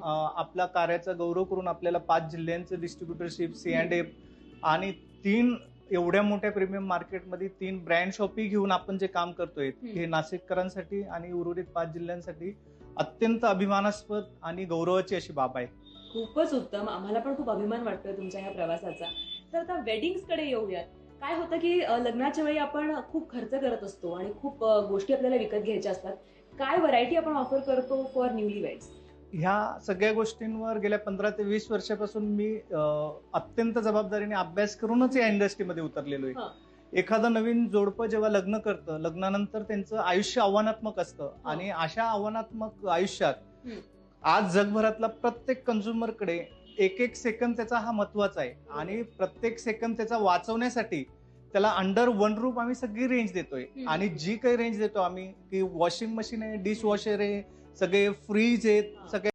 आपल्या कार्याचा गौरव करून आपल्याला 5 जिल्ह्यांचं डिस्ट्रीब्युटरशिप, C&F आणि 3 एवढ्या मोठ्या प्रीमियम मार्केटमध्ये 3 ब्रँड शॉपी घेऊन आपण जे काम करतोय हे नाशिककरांसाठी आणि उर्वरित 5 जिल्ह्यांसाठी अत्यंत अभिमानास्पद आणि गौरवाची अशी बाब आहे. खूपच उत्तम. आम्हाला पण खूप अभिमान वाटतोय तुमच्या ह्या प्रवासाचा. तर आता वेडिंग्सकडे येऊयात. काय होतं की लग्नाच्या वेळी आपण खूप खर्च करत असतो आणि खूप गोष्टी आपल्याला विकत घ्यायच्या असतात. काय व्हरायटी आपण ऑफर करतो फॉर न्यूली वेड्स? ह्या सगळ्या गोष्टींवर गेल्या 15 ते 20 वर्षापासून मी अत्यंत जबाबदारीने अभ्यास करूनच या इंडस्ट्रीमध्ये उतरलेलो आहे. एखादं नवीन जोडपं जेव्हा लग्न करतं, लग्नानंतर त्यांचं आयुष्य आव्हानात्मक असतं आणि अशा आव्हानात्मक आयुष्यात आज जगभरातला प्रत्येक कंझ्युमरकडे एक सेकंद त्याचा हा महत्वाचा आहे आणि प्रत्येक सेकंद त्याचा वाचवण्यासाठी त्याला अंडर वन रूफ आम्ही सगळी रेंज देतोय. आणि जी काही रेंज देतो आम्ही, की वॉशिंग मशीन आहे, डिश वॉशर आहे, सगळे फ्रीज आहेत, सगळे